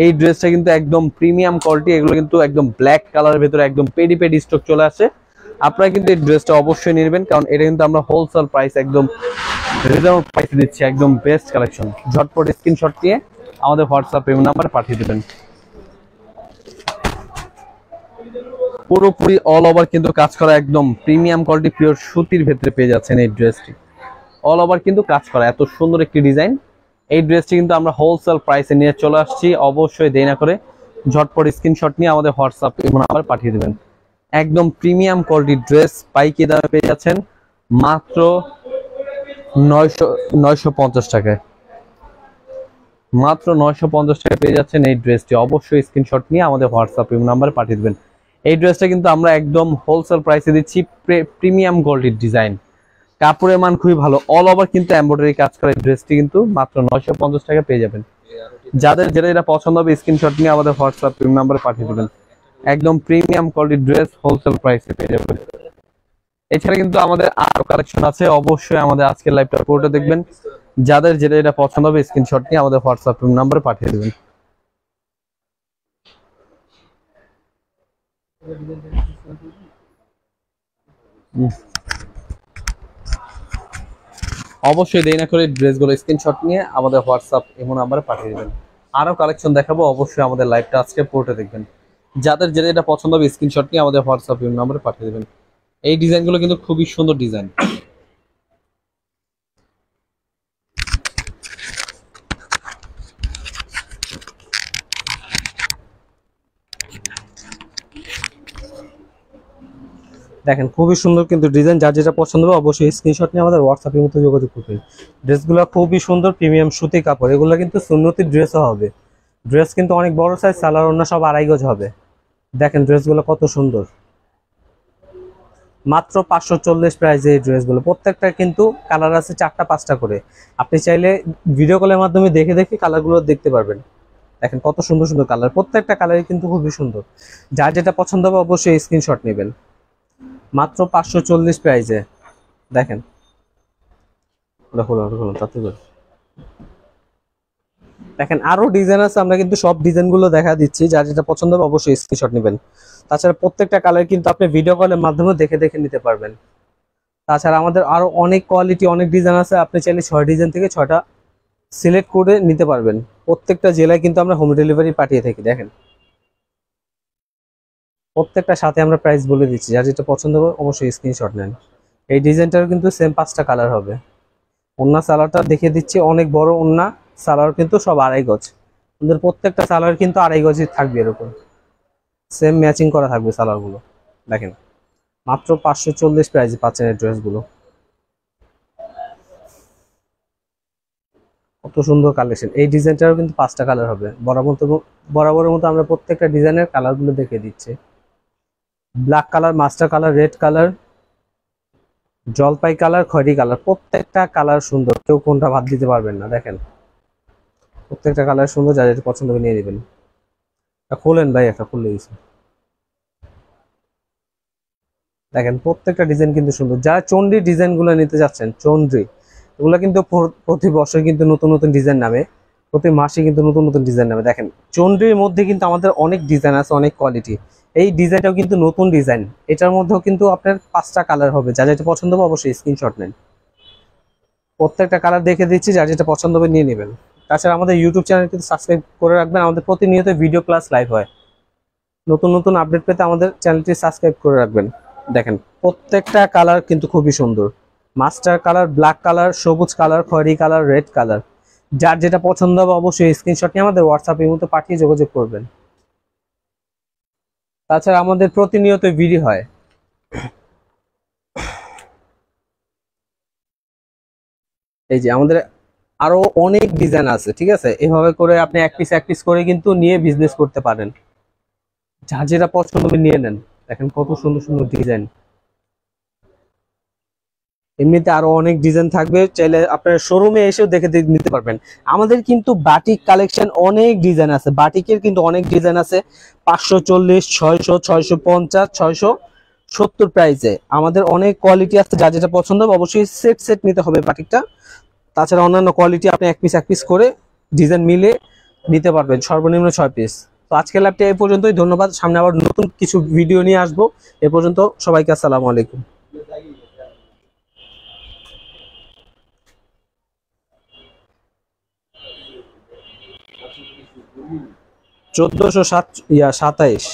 এই ড্রেসটা কিন্তু একদম প্রিমিয়াম কোয়ালিটি, এগুলো কিন্তু একদম ব্ল্যাক কালারের ভেতরে একদম পেডি স্টক চলে আসে। আপনারা কিন্তু এই ড্রেসটা অবশ্যই নেবেন, কারণ এটা কিন্তু আমরা হোলসেল প্রাইস একদম রিজনেবল প্রাইসে দিচ্ছি, একদম বেস্ট কালেকশন। ঝটপট স্ক্রিনশট নিয়ে আমাদের হোয়াটসঅ্যাপ নাম্বারে পাঠিয়ে দেবেন। পুরোপুরি অল ওভার কিন্তু কাজ করা, একদম প্রিমিয়াম কোয়ালিটি পিওর সুতির ভেতরে পেয়ে যাচ্ছেন এই ড্রেসটি। অল ওভার কিন্তু কাজ করা, এত সুন্দর একটি ডিজাইন। এই ড্রেসটি কিন্তু আমরা হোলসেল প্রাইসে নিয়ে চলে আসছি, অবশ্যই দেরি না করে ঝটপট স্ক্রিনশট নিয়ে আমাদের হোয়াটসঅ্যাপ নাম্বারে পাঠিয়ে দেবেন। একদম প্রিমিয়াম কোয়ালিটির ড্রেস পাইকারি দামে পেয়ে যাচ্ছেন মাত্র 950 টাকায়। মাত্র 950 টাকায় পেয়ে যাচ্ছেন এই ড্রেসটি, অবশ্যই স্ক্রিনশট নিয়ে আমাদের হোয়াটসঅ্যাপ নাম্বারে পাঠিয়ে দেবেন। এই ড্রেসটা কিন্তু আমরা একদম হোলসেল প্রাইসে দিচ্ছি, প্রিমিয়াম কোয়ালিটির ডিজাইন, কাপড়ের মান খুবই ভালো, অল ওভার কিন্তু এমব্রয়ডারি কাজ করা। এই ড্রেসটি কিন্তু মাত্র 950 টাকা পেয়ে যাবেন। যাদের যেটা যেটা পছন্দ হবে স্ক্রিনশট নিয়ে আমাদের হোয়াটসঅ্যাপ নাম্বারে পাঠিয়ে দেবেন। একদম প্রিমিয়াম কোয়ালিটির ড্রেস হোলসেল প্রাইসে পেয়ে যাবেন। এছাড়া কিন্তু আমাদের আরো কালেকশন আছে, অবশ্যই আমাদের আজকের লাইভটা পুরোটা দেখবেন। যাদের যেটা যেটা পছন্দ হবে স্ক্রিনশট নিয়ে আমাদের হোয়াটসঅ্যাপ নাম্বারে পাঠিয়ে দেবেন। অবশ্যই দেরি না করে ড্রেসগুলো স্ক্রিনশট নিয়ে আমাদের হোয়াটসঅ্যাপ নাম্বারে পাঠিয়ে দেবেন। আরো কালেকশন দেখাবো, অবশ্যই আমাদের লাইভটা আজকে পুরোটা দেখবেন। যাদের যেটা যেটা পছন্দ হবে স্ক্রিনশট নিয়ে আমাদের হোয়াটসঅ্যাপ নাম্বারে পাঠিয়ে দেবেন। এই ডিজাইনগুলো কিন্তু খুবই সুন্দর ডিজাইন। দেখেন খুবই সুন্দর কিন্তু ডিজাইন, যার যেটা পছন্দ হবে অবশ্যই স্ক্রিনশট নিয়ে আমাদের হোয়াটসঅ্যাপের মধ্যে যোগাযোগ করবেন। ড্রেসগুলো খুবই সুন্দর, প্রিমিয়াম সুতি কাপড়, এগুলো কিন্তু সুন্নতির ড্রেসও হবে। ড্রেস কিন্তু অনেক বড় সাইজ, সালোয়ার ওড়না সব 2.5 গজ হবে। দেখেন ড্রেসগুলো কত সুন্দর, মাত্র 540 প্রাইসে এই ড্রেসগুলো। প্রত্যেকটা কিন্তু কালার আছে 4টা 5টা করে, আপনি চাইলে ভিডিও কলের মাধ্যমে দেখে দেখে কালারগুলো দেখতে পারবেন। দেখেন কত সুন্দর সুন্দর কালার, প্রত্যেকটা কালারই কিন্তু খুবই সুন্দর। যার যেটা পছন্দ হবে অবশ্যই স্ক্রিনশট নেবেন, মাত্র 540 প্রাইসে। দেখেন ওটা খোলো তাতে করে দেখেন আরো ডিজাইন আছে, আমরা কিন্তু সব ডিজাইন গুলো দেখা দিচ্ছি, যার যেটা পছন্দ হবে অবশ্যই স্ক্রিনশট নেবেন। তাছাড়া প্রত্যেকটা কালার কিন্তু আপনি ভিডিও কলের মাধ্যমে দেখে দেখে নিতে পারবেন। তাছাড়া আমাদের আরো অনেক কোয়ালিটি অনেক ডিজাইন আছে, আপনি চাইলে 6 ডিজাইন থেকে 6টা সিলেক্ট করে নিতে পারবেন। প্রত্যেকটা জেলায় কিন্তু আমরা হোম ডেলিভারি পাঠিয়ে থাকি। দেখেন প্রত্যেকটা সাথে আমরা প্রাইস বলে দিচ্ছি, যার যেটা পছন্দ হবে অবশ্যই স্ক্রিনশট নেন। এই ডিজাইনটার কিন্তু সেম 5টা কালার হবে। ওন্না সালোয়ারটা দেখিয়ে দিচ্ছি, অনেক বড় ওন্না সালোয়ার, কিন্তু সব 2.5 গজ। আমাদের প্রত্যেকটা সালোয়ার কিন্তু 2.5 গজই থাকবে, এরকম সেম ম্যাচিং করা থাকবে সালোয়ারগুলো। দেখেন মাত্র 540 প্রাইসে পাচ্ছেন এই ড্রেসগুলো। কত সুন্দর কালেকশন। এই ডিজাইনটারও কিন্তু 5টা কালার হবে। বরাবরের মতো আমরা প্রত্যেকটা ডিজাইনের কালারগুলো দেখিয়ে দিচ্ছি। Black colour, master colour, red colour, জলপাই কালার, খয়েরি কালার, প্রত্যেকটা কালার সুন্দর, কেউ কোনটা বাদ দিতে পারবেন না। দেখেন প্রত্যেকটা কালার সুন্দর, যার যেটা পছন্দ করে নিয়ে নেবেন। খুলেন ভাই, একটা খুলে দিয়েছে। দেখেন প্রত্যেকটা ডিজাইন কিন্তু সুন্দর। যারা চন্ডি ডিজাইন গুলো নিতে যাচ্ছেন, চন্ডি এগুলো কিন্তু প্রতি বছর কিন্তু নতুন নতুন ডিজাইন নামে, প্রতি মাসে কিন্তু নতুন নতুন ডিজাইন নামে। দেখেন চন্ডির মধ্যে কিন্তু আমাদের অনেক ডিজাইন আছে, অনেক কোয়ালিটি। এই ডিজাইনটাও কিন্তু নতুন ডিজাইন, এটার মধ্যেও কিন্তু আপনার 5টা কালার হবে। যার যেটা পছন্দ হবে অবশ্যই স্ক্রিনশট নেন। প্রত্যেকটা কালার দেখে দিচ্ছি, যার যেটা পছন্দ হবে নিয়ে নেবেন। তাছাড়া আমাদের ইউটিউব চ্যানেল কিন্তু সাবস্ক্রাইব করে রাখবেন, আমাদের প্রতিনিয়ত ভিডিও ক্লাস লাইভ হয়। নতুন নতুন আপডেট পেতে আমাদের চ্যানেলটি সাবস্ক্রাইব করে রাখবেন। দেখেন প্রত্যেকটা কালার কিন্তু খুবই সুন্দর। মাস্টার কালার, ব্ল্যাক কালার, সবুজ কালার, খয়েরি কালার, রেড কালার, যার যেটা পছন্দ হবে অবশ্যই স্ক্রিনশট নিয়ে আমাদের হোয়াটসঅ্যাপের মধ্যে পাঠিয়ে যোগাযোগ করবেন। তাছাড়া আমাদের প্রতিনিয়ত ভিডিও হয়। এই যে আমাদের আরো অনেক ডিজাইন আছে, ঠিক আছে? এভাবে করে আপনি এক পিস করে কিন্তু নিয়ে বিজনেস করতে পারেন। যার যেটা পছন্দ হবে নিয়ে নেন। দেখেন কত সুন্দর সুন্দর ডিজাইন। এমনিতে আরো অনেক ডিজাইন থাকবে, চাইলে আপনার শোরুমে এসেও দেখে নিতে পারবেন। আমাদের কিন্তু বাটিক কালেকশন অনেক ডিজাইন আছে, বাটিকের কিন্তু অনেক ডিজাইন আছে। 540, 600, 650, 670 প্রাইসে আমাদের অনেক কোয়ালিটি আছে। যার যেটা পছন্দ হবে অবশ্যই সেট সেট নিতে হবে বাটিকটা। তাছাড়া অন্যান্য কোয়ালিটি আপনি এক পিস করে ডিজাইন মিলে নিতে পারবেন, সর্বনিম্ন 6 পিস। তো আজকের লাইভটা এই পর্যন্তই, ধন্যবাদ। সামনে আবার নতুন কিছু ভিডিও নিয়ে আসবো। এ পর্যন্ত সবাইকে আসসালামু আলাইকুম। 1427।